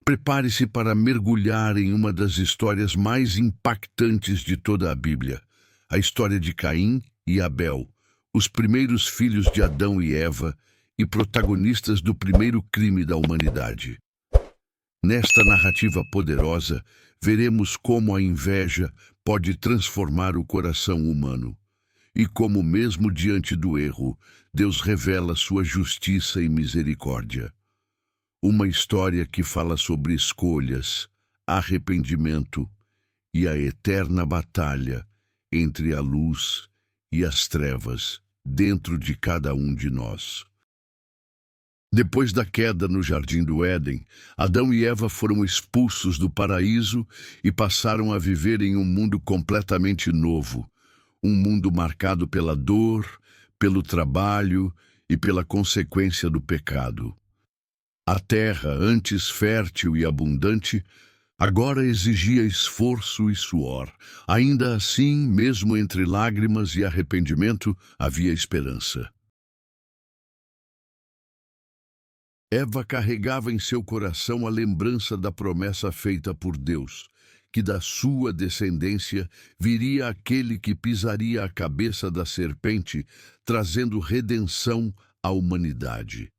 Prepare-se para mergulhar em uma das histórias mais impactantes de toda a Bíblia, a história de Caim e Abel, os primeiros filhos de Adão e Eva e protagonistas do primeiro crime da humanidade. Nesta narrativa poderosa, veremos como a inveja pode transformar o coração humano e como, mesmo diante do erro, Deus revela sua justiça e misericórdia. Uma história que fala sobre escolhas, arrependimento e a eterna batalha entre a luz e as trevas dentro de cada um de nós. Depois da queda no Jardim do Éden, Adão e Eva foram expulsos do paraíso e passaram a viver em um mundo completamente novo, um mundo marcado pela dor, pelo trabalho e pela consequência do pecado. A terra, antes fértil e abundante, agora exigia esforço e suor. Ainda assim, mesmo entre lágrimas e arrependimento, havia esperança. Eva carregava em seu coração a lembrança da promessa feita por Deus, que da sua descendência viria aquele que pisaria a cabeça da serpente, trazendo redenção à humanidade.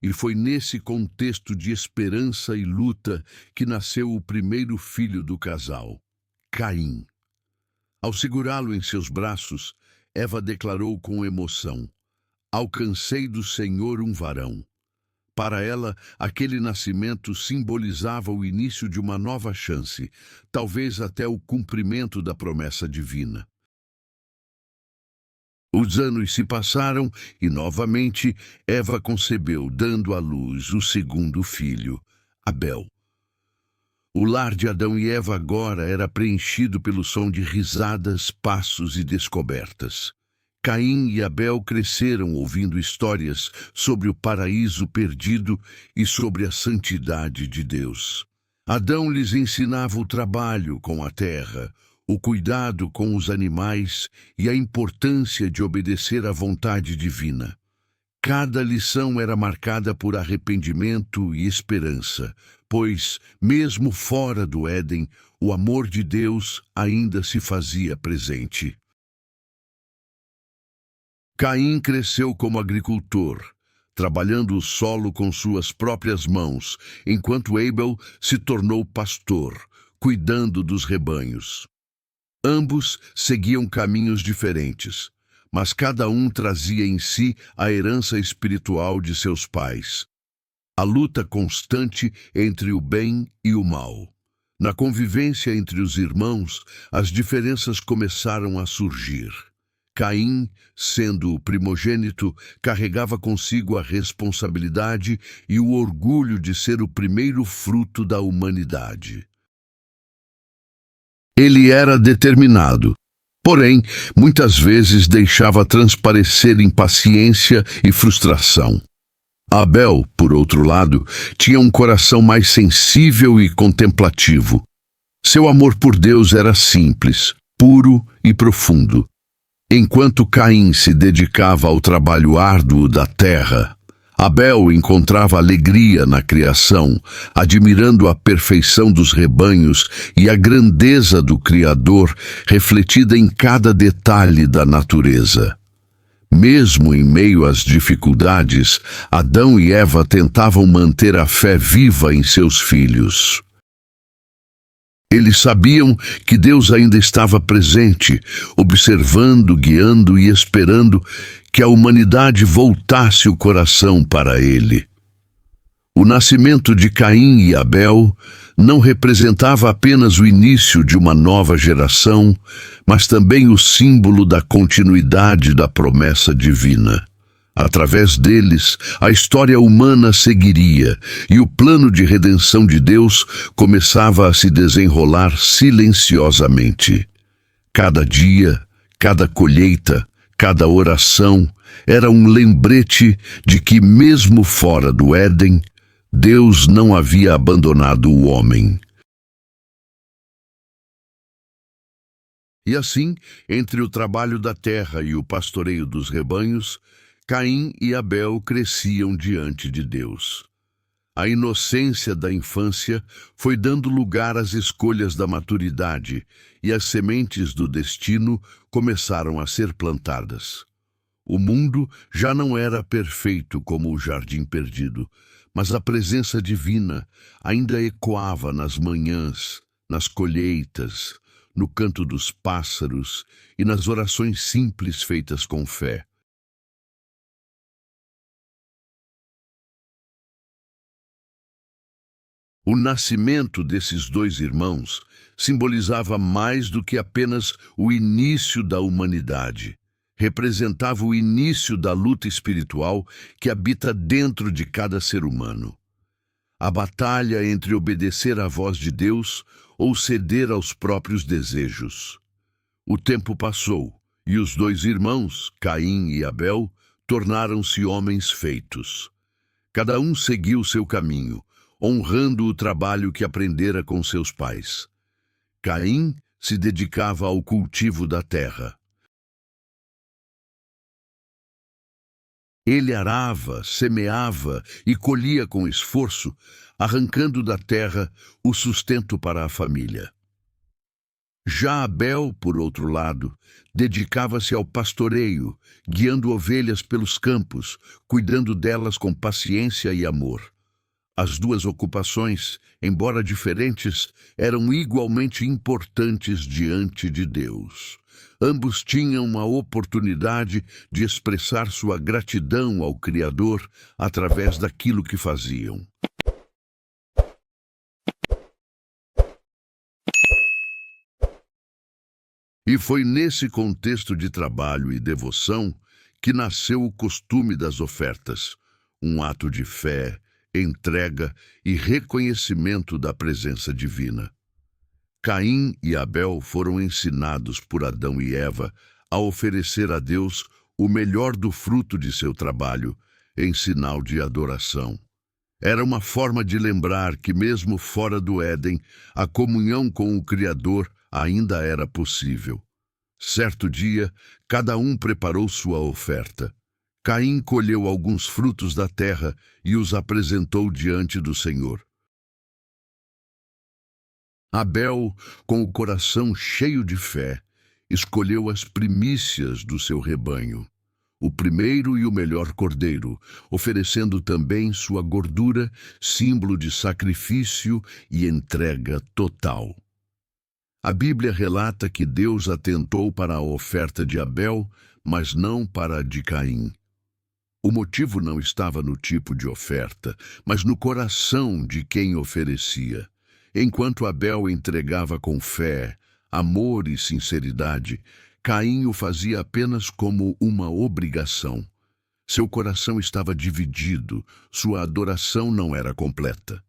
E foi nesse contexto de esperança e luta que nasceu o primeiro filho do casal, Caim. Ao segurá-lo em seus braços, Eva declarou com emoção: "Alcancei do Senhor um varão." Para ela, aquele nascimento simbolizava o início de uma nova chance, talvez até o cumprimento da promessa divina. Os anos se passaram e, novamente, Eva concebeu, dando à luz o segundo filho, Abel. O lar de Adão e Eva agora era preenchido pelo som de risadas, passos e descobertas. Caim e Abel cresceram ouvindo histórias sobre o paraíso perdido e sobre a santidade de Deus. Adão lhes ensinava o trabalho com a terra, o cuidado com os animais e a importância de obedecer à vontade divina. Cada lição era marcada por arrependimento e esperança, pois, mesmo fora do Éden, o amor de Deus ainda se fazia presente. Caim cresceu como agricultor, trabalhando o solo com suas próprias mãos, enquanto Abel se tornou pastor, cuidando dos rebanhos. Ambos seguiam caminhos diferentes, mas cada um trazia em si a herança espiritual de seus pais. A luta constante entre o bem e o mal. Na convivência entre os irmãos, as diferenças começaram a surgir. Caim, sendo o primogênito, carregava consigo a responsabilidade e o orgulho de ser o primeiro fruto da humanidade. Ele era determinado, porém, muitas vezes deixava transparecer impaciência e frustração. Abel, por outro lado, tinha um coração mais sensível e contemplativo. Seu amor por Deus era simples, puro e profundo. Enquanto Caim se dedicava ao trabalho árduo da terra, Abel encontrava alegria na criação, admirando a perfeição dos rebanhos e a grandeza do Criador refletida em cada detalhe da natureza. Mesmo em meio às dificuldades, Adão e Eva tentavam manter a fé viva em seus filhos. Eles sabiam que Deus ainda estava presente, observando, guiando e esperando que a humanidade voltasse o coração para Ele. O nascimento de Caim e Abel não representava apenas o início de uma nova geração, mas também o símbolo da continuidade da promessa divina. Através deles, a história humana seguiria e o plano de redenção de Deus começava a se desenrolar silenciosamente. Cada dia, cada colheita, cada oração era um lembrete de que, mesmo fora do Éden, Deus não havia abandonado o homem. E assim, entre o trabalho da terra e o pastoreio dos rebanhos, Caim e Abel cresciam diante de Deus. A inocência da infância foi dando lugar às escolhas da maturidade, e as sementes do destino começaram a ser plantadas. O mundo já não era perfeito como o jardim perdido, mas a presença divina ainda ecoava nas manhãs, nas colheitas, no canto dos pássaros e nas orações simples feitas com fé. O nascimento desses dois irmãos simbolizava mais do que apenas o início da humanidade. Representava o início da luta espiritual que habita dentro de cada ser humano. A batalha entre obedecer à voz de Deus ou ceder aos próprios desejos. O tempo passou e os dois irmãos, Caim e Abel, tornaram-se homens feitos. Cada um seguiu seu caminho, honrando o trabalho que aprendera com seus pais. Caim se dedicava ao cultivo da terra. Ele arava, semeava e colhia com esforço, arrancando da terra o sustento para a família. Já Abel, por outro lado, dedicava-se ao pastoreio, guiando ovelhas pelos campos, cuidando delas com paciência e amor. As duas ocupações, embora diferentes, eram igualmente importantes diante de Deus. Ambos tinham a oportunidade de expressar sua gratidão ao Criador através daquilo que faziam. E foi nesse contexto de trabalho e devoção que nasceu o costume das ofertas, um ato de fé, entrega e reconhecimento da presença divina. Caim e Abel foram ensinados por Adão e Eva a oferecer a Deus o melhor do fruto de seu trabalho, em sinal de adoração. Era uma forma de lembrar que, mesmo fora do Éden, a comunhão com o Criador ainda era possível. Certo dia, cada um preparou sua oferta. Caim colheu alguns frutos da terra e os apresentou diante do Senhor. Abel, com o coração cheio de fé, escolheu as primícias do seu rebanho, o primeiro e o melhor cordeiro, oferecendo também sua gordura, símbolo de sacrifício e entrega total. A Bíblia relata que Deus atentou para a oferta de Abel, mas não para a de Caim. O motivo não estava no tipo de oferta, mas no coração de quem oferecia. Enquanto Abel entregava com fé, amor e sinceridade, Caim o fazia apenas como uma obrigação. Seu coração estava dividido, sua adoração não era completa.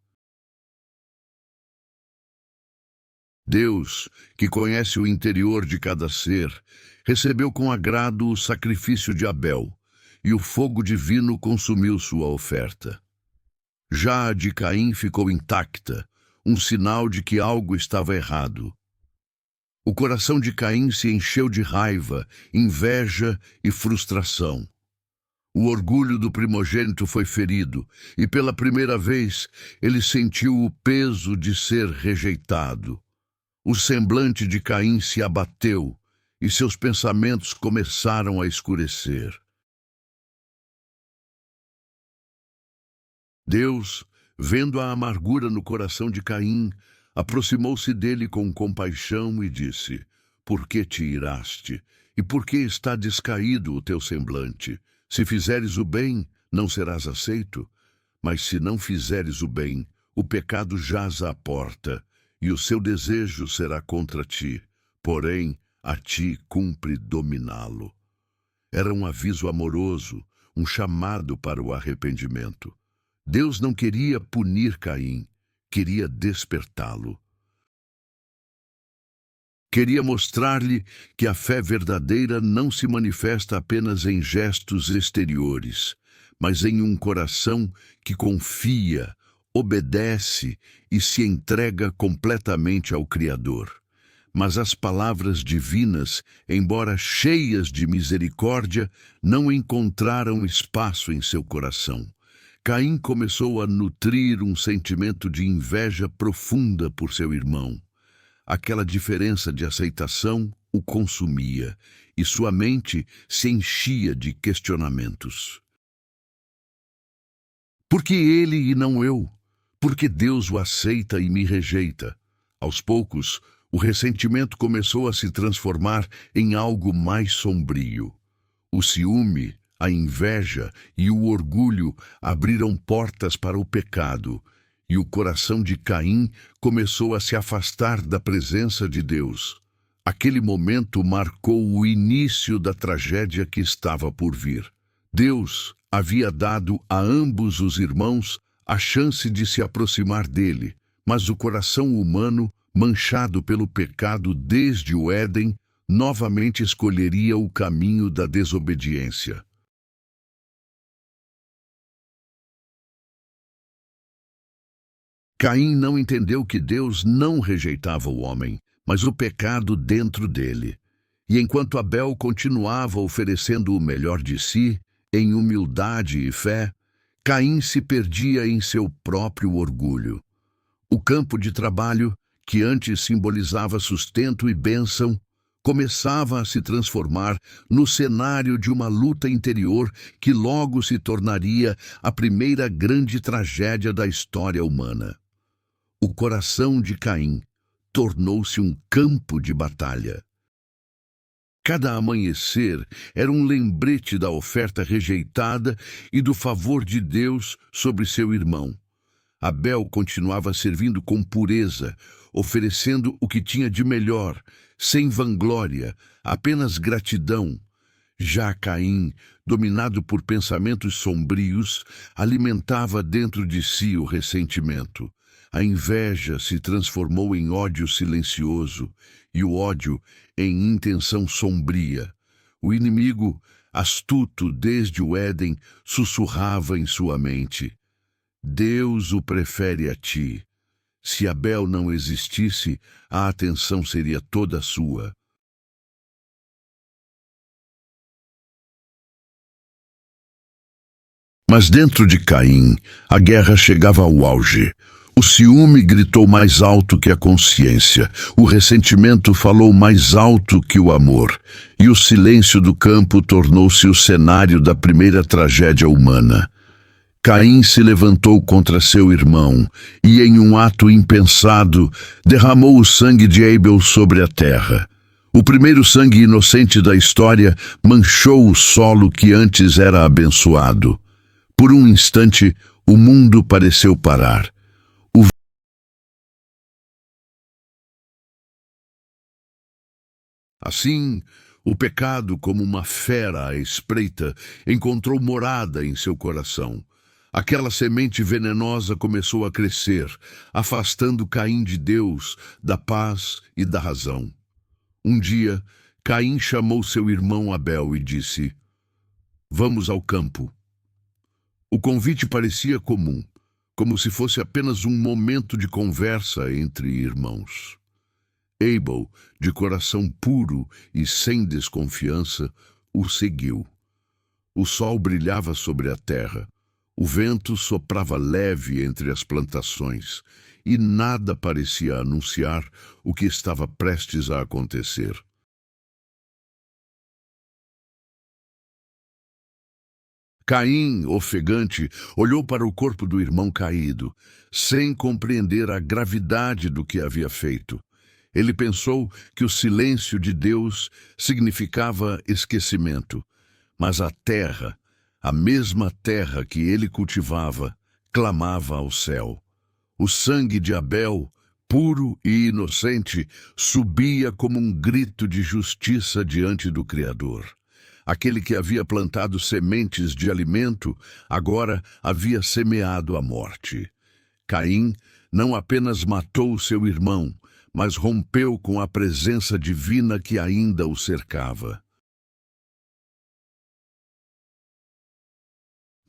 Deus, que conhece o interior de cada ser, recebeu com agrado o sacrifício de Abel, e o fogo divino consumiu sua oferta. Já a de Caim ficou intacta, um sinal de que algo estava errado. O coração de Caim se encheu de raiva, inveja e frustração. O orgulho do primogênito foi ferido, e pela primeira vez ele sentiu o peso de ser rejeitado. O semblante de Caim se abateu, e seus pensamentos começaram a escurecer. Deus, vendo a amargura no coração de Caim, aproximou-se dele com compaixão e disse: Por que te iraste? E por que está descaído o teu semblante? Se fizeres o bem, não serás aceito. Mas se não fizeres o bem, o pecado jaz à porta, e o seu desejo será contra ti. Porém, a ti cumpre dominá-lo. Era um aviso amoroso, um chamado para o arrependimento. Deus não queria punir Caim, queria despertá-lo. Queria mostrar-lhe que a fé verdadeira não se manifesta apenas em gestos exteriores, mas em um coração que confia, obedece e se entrega completamente ao Criador. Mas as palavras divinas, embora cheias de misericórdia, não encontraram espaço em seu coração. Caim começou a nutrir um sentimento de inveja profunda por seu irmão. Aquela diferença de aceitação o consumia, e sua mente se enchia de questionamentos. Por que ele e não eu? Por que Deus o aceita e me rejeita? Aos poucos, o ressentimento começou a se transformar em algo mais sombrio. O ciúme, a inveja e o orgulho abriram portas para o pecado, e o coração de Caim começou a se afastar da presença de Deus. Aquele momento marcou o início da tragédia que estava por vir. Deus havia dado a ambos os irmãos a chance de se aproximar dele, mas o coração humano, manchado pelo pecado desde o Éden, novamente escolheria o caminho da desobediência. Caim não entendeu que Deus não rejeitava o homem, mas o pecado dentro dele. E enquanto Abel continuava oferecendo o melhor de si, em humildade e fé, Caim se perdia em seu próprio orgulho. O campo de trabalho, que antes simbolizava sustento e bênção, começava a se transformar no cenário de uma luta interior que logo se tornaria a primeira grande tragédia da história humana. O coração de Caim tornou-se um campo de batalha. Cada amanhecer era um lembrete da oferta rejeitada e do favor de Deus sobre seu irmão. Abel continuava servindo com pureza, oferecendo o que tinha de melhor, sem vanglória, apenas gratidão. Já Caim, dominado por pensamentos sombrios, alimentava dentro de si o ressentimento. A inveja se transformou em ódio silencioso e o ódio em intenção sombria. O inimigo, astuto desde o Éden, sussurrava em sua mente: Deus o prefere a ti. Se Abel não existisse, a atenção seria toda sua. Mas dentro de Caim, a guerra chegava ao auge. O ciúme gritou mais alto que a consciência, o ressentimento falou mais alto que o amor, e o silêncio do campo tornou-se o cenário da primeira tragédia humana. Caim se levantou contra seu irmão e, em um ato impensado, derramou o sangue de Abel sobre a terra. O primeiro sangue inocente da história manchou o solo que antes era abençoado. Por um instante, o mundo pareceu parar. Assim, o pecado, como uma fera à espreita, encontrou morada em seu coração. Aquela semente venenosa começou a crescer, afastando Caim de Deus, da paz e da razão. Um dia, Caim chamou seu irmão Abel e disse: Vamos ao campo. O convite parecia comum, como se fosse apenas um momento de conversa entre irmãos. Abel, de coração puro e sem desconfiança, o seguiu. O sol brilhava sobre a terra, o vento soprava leve entre as plantações, e nada parecia anunciar o que estava prestes a acontecer. Caim, ofegante, olhou para o corpo do irmão caído, sem compreender a gravidade do que havia feito. Ele pensou que o silêncio de Deus significava esquecimento, mas a terra, a mesma terra que ele cultivava, clamava ao céu. O sangue de Abel, puro e inocente, subia como um grito de justiça diante do Criador. Aquele que havia plantado sementes de alimento, agora havia semeado a morte. Caim não apenas matou seu irmão, mas rompeu com a presença divina que ainda o cercava.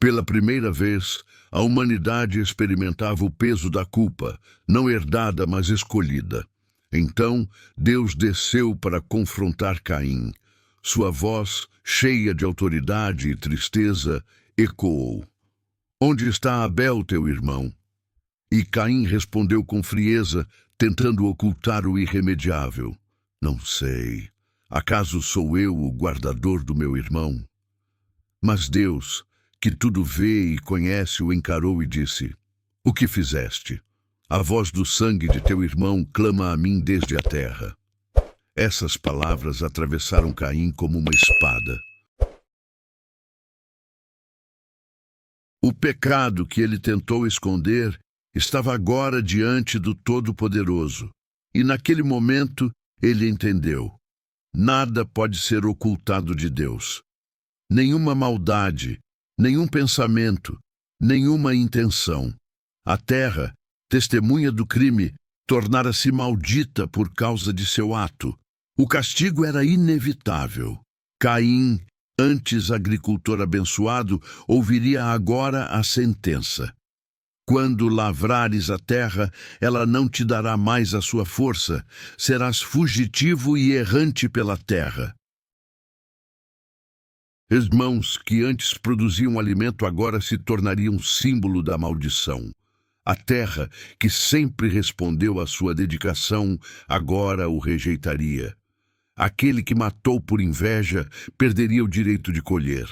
Pela primeira vez, a humanidade experimentava o peso da culpa, não herdada, mas escolhida. Então, Deus desceu para confrontar Caim. Sua voz, cheia de autoridade e tristeza, ecoou: Onde está Abel, teu irmão? E Caim respondeu com frieza, tentando ocultar o irremediável: Não sei. Acaso sou eu o guardador do meu irmão? Mas Deus, que tudo vê e conhece, o encarou e disse: O que fizeste? A voz do sangue de teu irmão clama a mim desde a terra. Essas palavras atravessaram Caim como uma espada. O pecado que ele tentou esconder estava agora diante do Todo-Poderoso. E naquele momento ele entendeu: nada pode ser ocultado de Deus. Nenhuma maldade, nenhum pensamento, nenhuma intenção. A terra, testemunha do crime, tornara-se maldita por causa de seu ato. O castigo era inevitável. Caim, antes agricultor abençoado, ouviria agora a sentença: quando lavrares a terra, ela não te dará mais a sua força, serás fugitivo e errante pela terra. Irmãos que antes produziam alimento agora se tornariam símbolo da maldição. A terra, que sempre respondeu à sua dedicação, agora o rejeitaria. Aquele que matou por inveja perderia o direito de colher.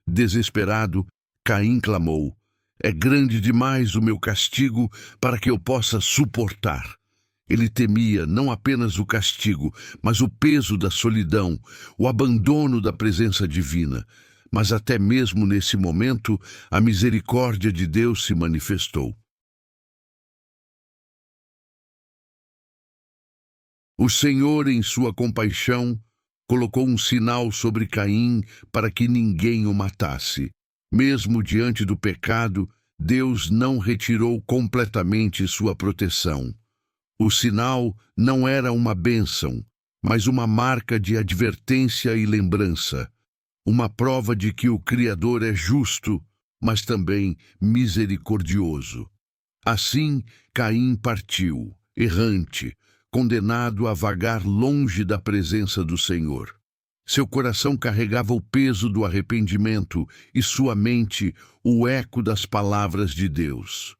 Desesperado, Caim clamou: É grande demais o meu castigo para que eu possa suportar. Ele temia não apenas o castigo, mas o peso da solidão, o abandono da presença divina. Mas até mesmo nesse momento, a misericórdia de Deus se manifestou. O Senhor, em sua compaixão, colocou um sinal sobre Caim para que ninguém o matasse. Mesmo diante do pecado, Deus não retirou completamente sua proteção. O sinal não era uma bênção, mas uma marca de advertência e lembrança. Uma prova de que o Criador é justo, mas também misericordioso. Assim, Caim partiu, errante, condenado a vagar longe da presença do Senhor. Seu coração carregava o peso do arrependimento e sua mente o eco das palavras de Deus.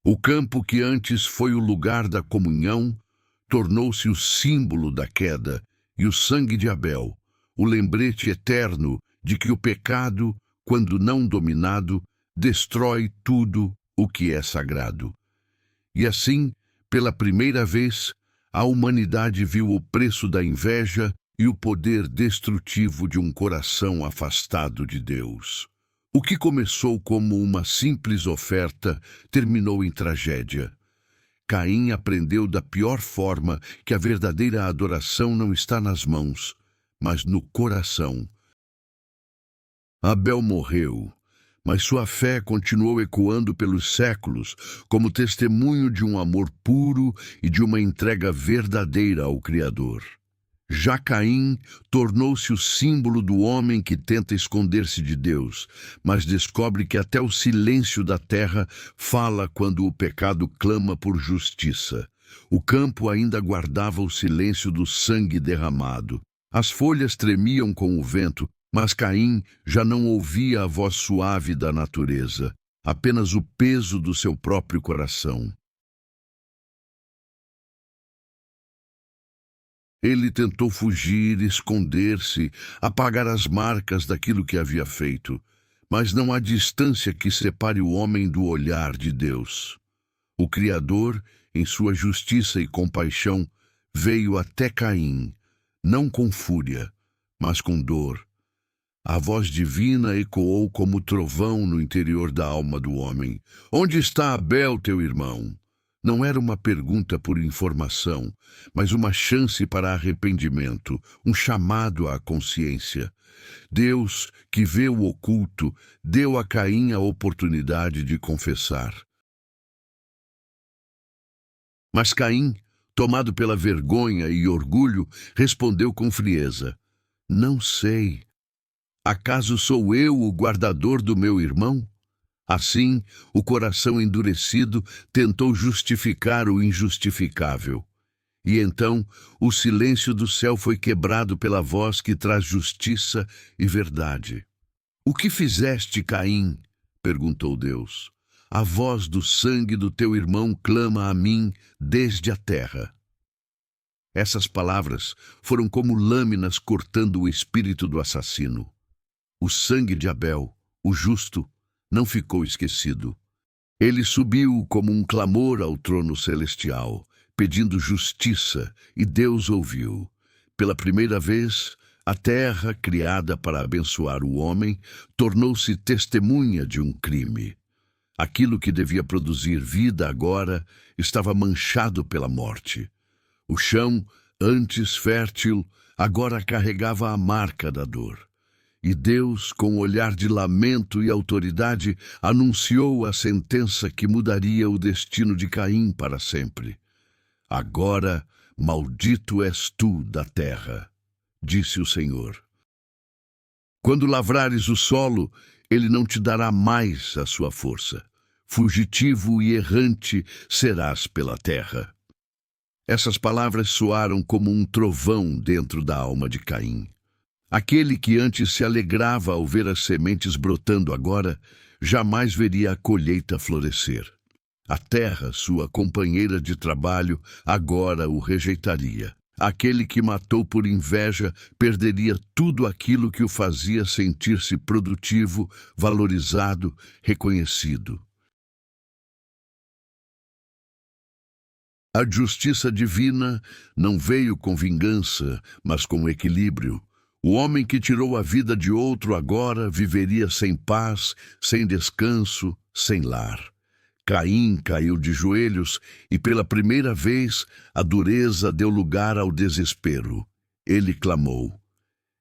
O campo que antes foi o lugar da comunhão tornou-se o símbolo da queda, e o sangue de Abel, o lembrete eterno de que o pecado, quando não dominado, destrói tudo o que é sagrado. E assim, pela primeira vez, a humanidade viu o preço da inveja e o poder destrutivo de um coração afastado de Deus. O que começou como uma simples oferta terminou em tragédia. Caim aprendeu da pior forma que a verdadeira adoração não está nas mãos, mas no coração. Abel morreu, mas sua fé continuou ecoando pelos séculos como testemunho de um amor puro e de uma entrega verdadeira ao Criador. Já Caim tornou-se o símbolo do homem que tenta esconder-se de Deus, mas descobre que até o silêncio da terra fala quando o pecado clama por justiça. O campo ainda guardava o silêncio do sangue derramado. As folhas tremiam com o vento, mas Caim já não ouvia a voz suave da natureza, apenas o peso do seu próprio coração. Ele tentou fugir, esconder-se, apagar as marcas daquilo que havia feito, mas não há distância que separe o homem do olhar de Deus. O Criador, em sua justiça e compaixão, veio até Caim, não com fúria, mas com dor. A voz divina ecoou como trovão no interior da alma do homem. Onde está Abel, teu irmão? Não era uma pergunta por informação, mas uma chance para arrependimento, um chamado à consciência. Deus, que vê o oculto, deu a Caim a oportunidade de confessar. Mas Caim, tomado pela vergonha e orgulho, respondeu com frieza: Não sei. Acaso sou eu o guardador do meu irmão? Assim, o coração endurecido tentou justificar o injustificável. E então, o silêncio do céu foi quebrado pela voz que traz justiça e verdade. O que fizeste, Caim? Perguntou Deus. A voz do sangue do teu irmão clama a mim desde a terra. Essas palavras foram como lâminas cortando o espírito do assassino. O sangue de Abel, o justo, não ficou esquecido. Ele subiu como um clamor ao trono celestial, pedindo justiça, e Deus ouviu. Pela primeira vez, a terra, criada para abençoar o homem, tornou-se testemunha de um crime. Aquilo que devia produzir vida agora estava manchado pela morte. O chão, antes fértil, agora carregava a marca da dor. E Deus, com olhar de lamento e autoridade, anunciou a sentença que mudaria o destino de Caim para sempre. Agora, maldito és tu da terra, disse o Senhor. Quando lavrares o solo, ele não te dará mais a sua força. Fugitivo e errante serás pela terra. Essas palavras soaram como um trovão dentro da alma de Caim. Aquele que antes se alegrava ao ver as sementes brotando agora, jamais veria a colheita florescer. A terra, sua companheira de trabalho, agora o rejeitaria. Aquele que matou por inveja perderia tudo aquilo que o fazia sentir-se produtivo, valorizado, reconhecido. A justiça divina não veio com vingança, mas com equilíbrio. O homem que tirou a vida de outro agora viveria sem paz, sem descanso, sem lar. Caim caiu de joelhos e pela primeira vez a dureza deu lugar ao desespero. Ele clamou: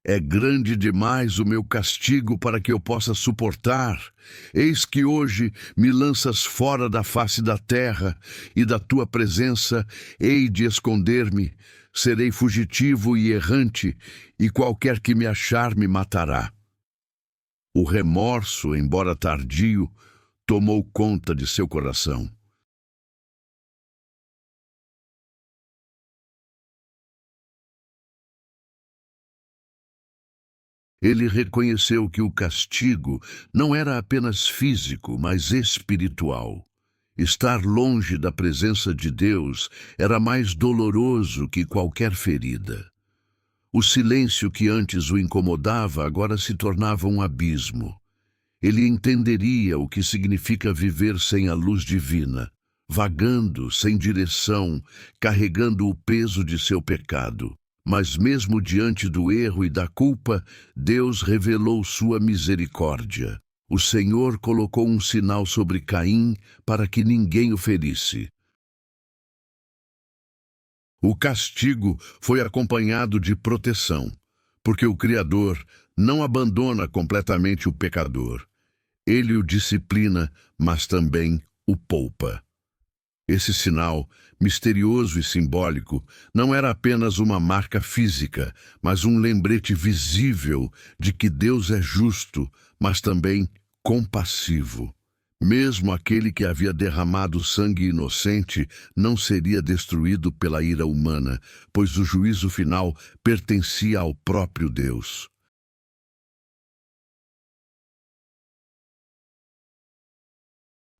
é grande demais o meu castigo para que eu possa suportar. Eis que hoje me lanças fora da face da terra, e da tua presença hei de esconder-me. Serei fugitivo e errante, e qualquer que me achar me matará. O remorso, embora tardio, tomou conta de seu coração. Ele reconheceu que o castigo não era apenas físico, mas espiritual. Estar longe da presença de Deus era mais doloroso que qualquer ferida. O silêncio que antes o incomodava agora se tornava um abismo. Ele entenderia o que significa viver sem a luz divina, vagando sem direção, carregando o peso de seu pecado. Mas mesmo diante do erro e da culpa, Deus revelou sua misericórdia. O Senhor colocou um sinal sobre Caim para que ninguém o ferisse. O castigo foi acompanhado de proteção, porque o Criador não abandona completamente o pecador. Ele o disciplina, mas também o poupa. Esse sinal, misterioso e simbólico, não era apenas uma marca física, mas um lembrete visível de que Deus é justo, mas também compassivo. Mesmo aquele que havia derramado sangue inocente não seria destruído pela ira humana, pois o juízo final pertencia ao próprio Deus.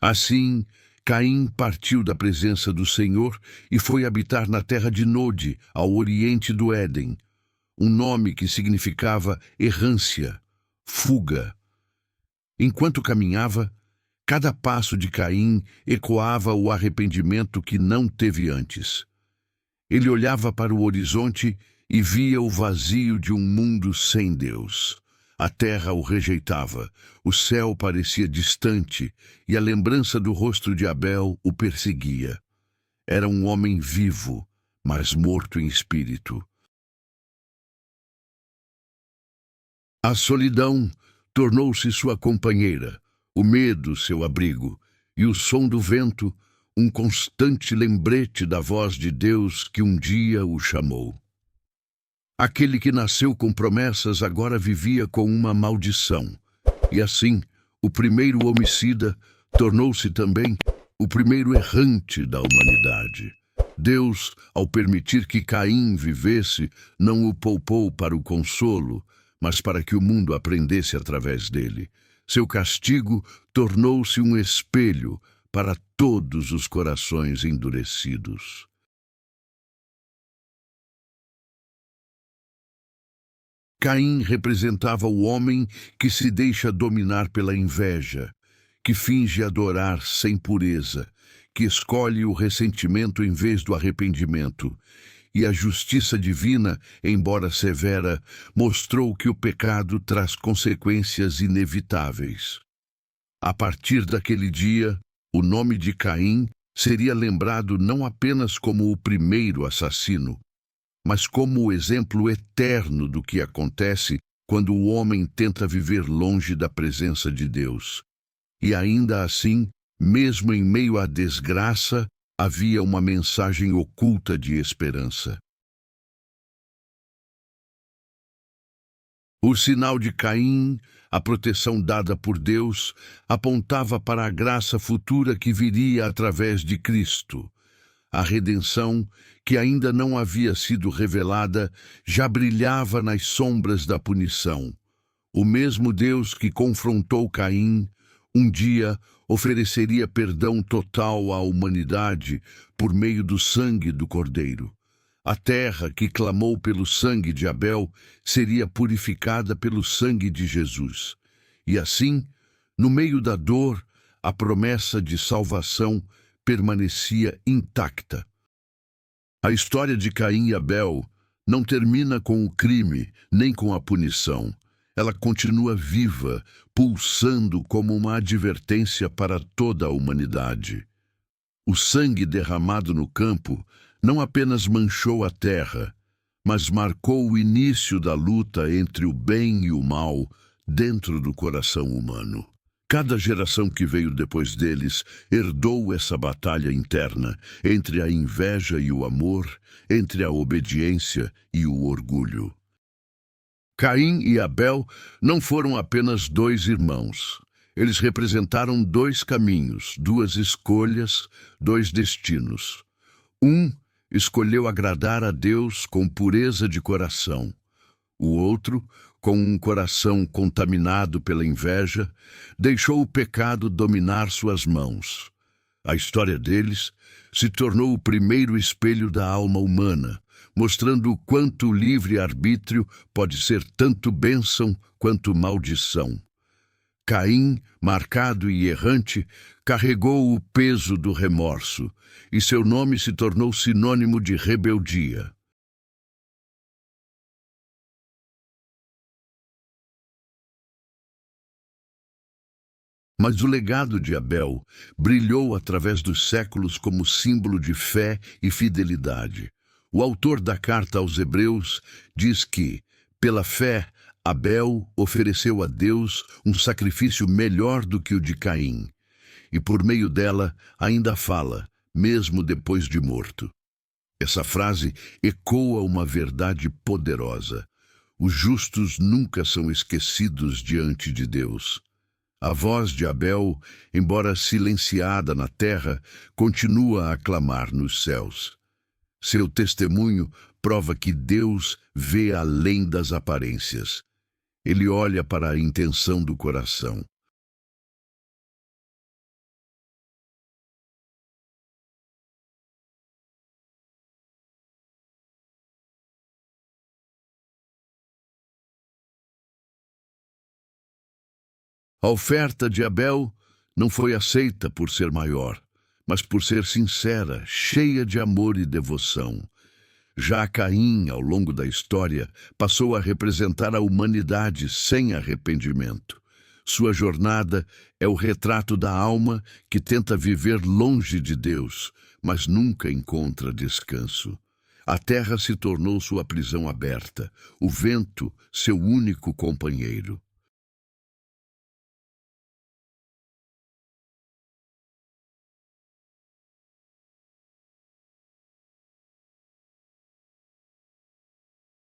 Assim, Caim partiu da presença do Senhor e foi habitar na terra de Nod, ao oriente do Éden, um nome que significava errância, fuga. Enquanto caminhava, cada passo de Caim ecoava o arrependimento que não teve antes. Ele olhava para o horizonte e via o vazio de um mundo sem Deus. A terra o rejeitava, o céu parecia distante e a lembrança do rosto de Abel o perseguia. Era um homem vivo, mas morto em espírito. A solidão tornou-se sua companheira, o medo seu abrigo, e o som do vento um constante lembrete da voz de Deus que um dia o chamou. Aquele que nasceu com promessas agora vivia com uma maldição. E assim, o primeiro homicida tornou-se também o primeiro errante da humanidade. Deus, ao permitir que Caim vivesse, não o poupou para o consolo, mas para que o mundo aprendesse através dele. Seu castigo tornou-se um espelho para todos os corações endurecidos. Caim representava o homem que se deixa dominar pela inveja, que finge adorar sem pureza, que escolhe o ressentimento em vez do arrependimento. E a justiça divina, embora severa, mostrou que o pecado traz consequências inevitáveis. A partir daquele dia, o nome de Caim seria lembrado não apenas como o primeiro assassino, mas como o exemplo eterno do que acontece quando o homem tenta viver longe da presença de Deus. E ainda assim, mesmo em meio à desgraça, havia uma mensagem oculta de esperança. O sinal de Caim, a proteção dada por Deus, apontava para a graça futura que viria através de Cristo. A redenção, que ainda não havia sido revelada, já brilhava nas sombras da punição. O mesmo Deus que confrontou Caim, um dia ofereceria perdão total à humanidade por meio do sangue do Cordeiro. A terra que clamou pelo sangue de Abel seria purificada pelo sangue de Jesus. E assim, no meio da dor, a promessa de salvação permanecia intacta. A história de Caim e Abel não termina com o crime, nem com a punição. Ela continua viva, pulsando como uma advertência para toda a humanidade. O sangue derramado no campo não apenas manchou a terra, mas marcou o início da luta entre o bem e o mal dentro do coração humano. Cada geração que veio depois deles herdou essa batalha interna entre a inveja e o amor, entre a obediência e o orgulho. Caim e Abel não foram apenas dois irmãos. Eles representaram dois caminhos, duas escolhas, dois destinos. Um escolheu agradar a Deus com pureza de coração. O outro, com um coração contaminado pela inveja, deixou o pecado dominar suas mãos. A história deles se tornou o primeiro espelho da alma humana, mostrando o quanto o livre-arbítrio pode ser tanto bênção quanto maldição. Caim, marcado e errante, carregou o peso do remorso, e seu nome se tornou sinônimo de rebeldia. Mas o legado de Abel brilhou através dos séculos como símbolo de fé e fidelidade. O autor da carta aos Hebreus diz que, pela fé, Abel ofereceu a Deus um sacrifício melhor do que o de Caim, e por meio dela ainda fala, mesmo depois de morto. Essa frase ecoa uma verdade poderosa. Os justos nunca são esquecidos diante de Deus. A voz de Abel, embora silenciada na terra, continua a clamar nos céus. Seu testemunho prova que Deus vê além das aparências. Ele olha para a intenção do coração. A oferta de Abel não foi aceita por ser maior, mas por ser sincera, cheia de amor e devoção. Já Caim, ao longo da história, passou a representar a humanidade sem arrependimento. Sua jornada é o retrato da alma que tenta viver longe de Deus, mas nunca encontra descanso. A terra se tornou sua prisão aberta, o vento, seu único companheiro.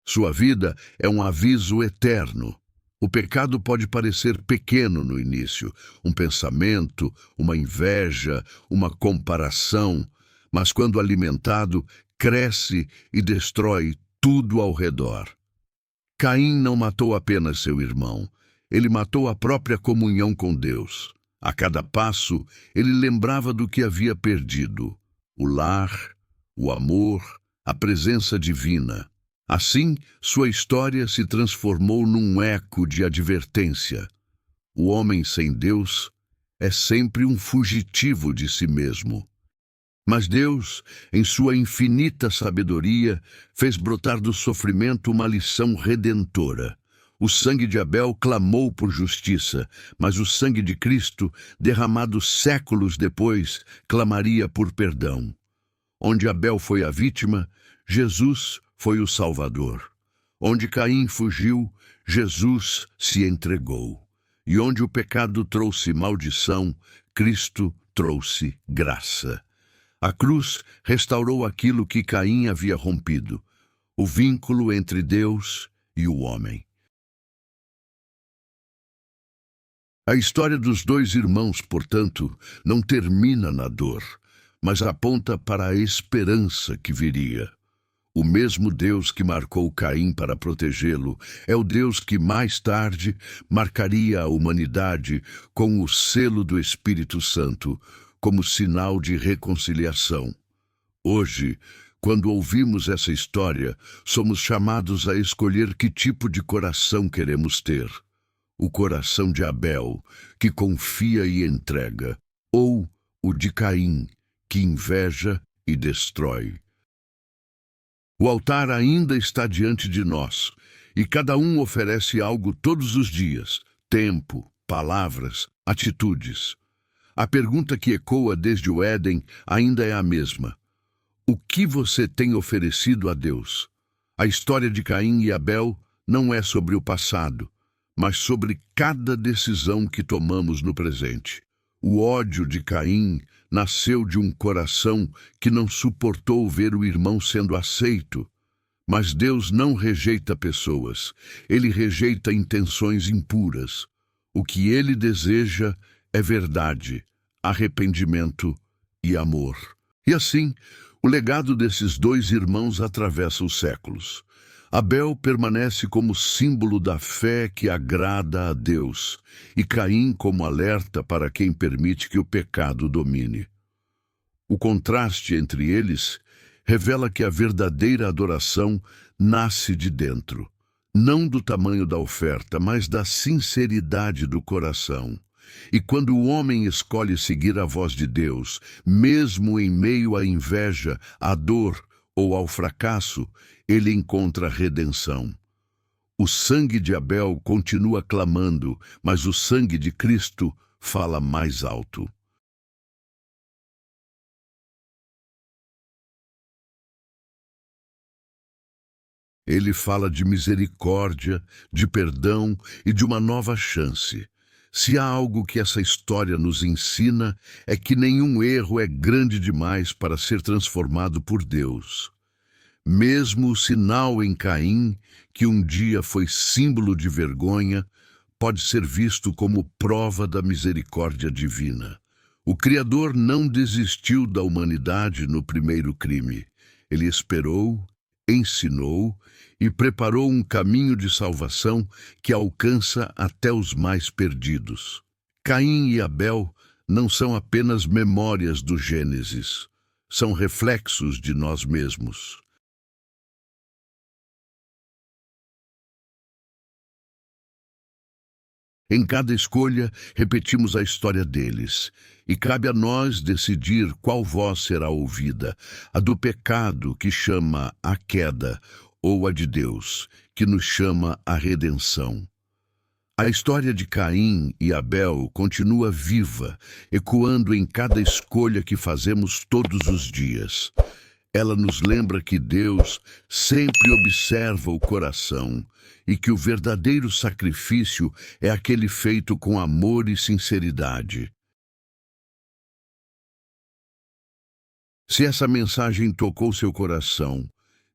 Sua vida é um aviso eterno. O pecado pode parecer pequeno no início, um pensamento, uma inveja, uma comparação, mas quando alimentado, cresce e destrói tudo ao redor. Caim não matou apenas seu irmão, ele matou a própria comunhão com Deus. A cada passo, ele lembrava do que havia perdido: o lar, o amor, a presença divina. Assim, sua história se transformou num eco de advertência. O homem sem Deus é sempre um fugitivo de si mesmo. Mas Deus, em sua infinita sabedoria, fez brotar do sofrimento uma lição redentora. O sangue de Abel clamou por justiça, mas o sangue de Cristo, derramado séculos depois, clamaria por perdão. Onde Abel foi a vítima, Jesus foi o Salvador. Onde Caim fugiu, Jesus se entregou. E onde o pecado trouxe maldição, Cristo trouxe graça. A cruz restaurou aquilo que Caim havia rompido, o vínculo entre Deus e o homem. A história dos dois irmãos, portanto, não termina na dor, mas aponta para a esperança que viria. O mesmo Deus que marcou Caim para protegê-lo é o Deus que mais tarde marcaria a humanidade com o selo do Espírito Santo, como sinal de reconciliação. Hoje, quando ouvimos essa história, somos chamados a escolher que tipo de coração queremos ter. O coração de Abel, que confia e entrega, ou o de Caim, que inveja e destrói. O altar ainda está diante de nós, e cada um oferece algo todos os dias: tempo, palavras, atitudes. A pergunta que ecoa desde o Éden ainda é a mesma: o que você tem oferecido a Deus? A história de Caim e Abel não é sobre o passado, mas sobre cada decisão que tomamos no presente. O ódio de Caim nasceu de um coração que não suportou ver o irmão sendo aceito. Mas Deus não rejeita pessoas, Ele rejeita intenções impuras. O que Ele deseja é verdade, arrependimento e amor. E assim, o legado desses dois irmãos atravessa os séculos. Abel permanece como símbolo da fé que agrada a Deus, e Caim como alerta para quem permite que o pecado domine. O contraste entre eles revela que a verdadeira adoração nasce de dentro, não do tamanho da oferta, mas da sinceridade do coração. E quando o homem escolhe seguir a voz de Deus, mesmo em meio à inveja, à dor ou ao fracasso, ele encontra redenção. O sangue de Abel continua clamando, mas o sangue de Cristo fala mais alto. Ele fala de misericórdia, de perdão e de uma nova chance. Se há algo que essa história nos ensina, é que nenhum erro é grande demais para ser transformado por Deus. Mesmo o sinal em Caim, que um dia foi símbolo de vergonha, pode ser visto como prova da misericórdia divina. O Criador não desistiu da humanidade no primeiro crime. Ele esperou, ensinou e preparou um caminho de salvação que alcança até os mais perdidos. Caim e Abel não são apenas memórias do Gênesis, são reflexos de nós mesmos. Em cada escolha, repetimos a história deles, e cabe a nós decidir qual voz será ouvida, a do pecado, que chama à queda, ou a de Deus, que nos chama à redenção. A história de Caim e Abel continua viva, ecoando em cada escolha que fazemos todos os dias. Ela nos lembra que Deus sempre observa o coração e que o verdadeiro sacrifício é aquele feito com amor e sinceridade. Se essa mensagem tocou seu coração,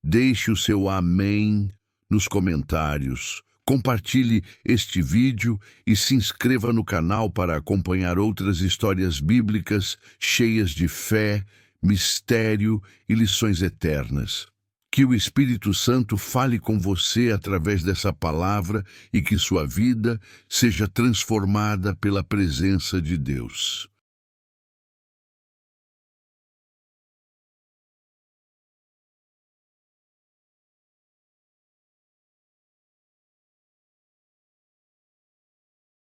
deixe o seu amém nos comentários, compartilhe este vídeo e se inscreva no canal para acompanhar outras histórias bíblicas cheias de fé, mistério e lições eternas. Que Que o Espírito Santo fale com você através dessa palavra e que sua vida seja transformada pela presença de Deus.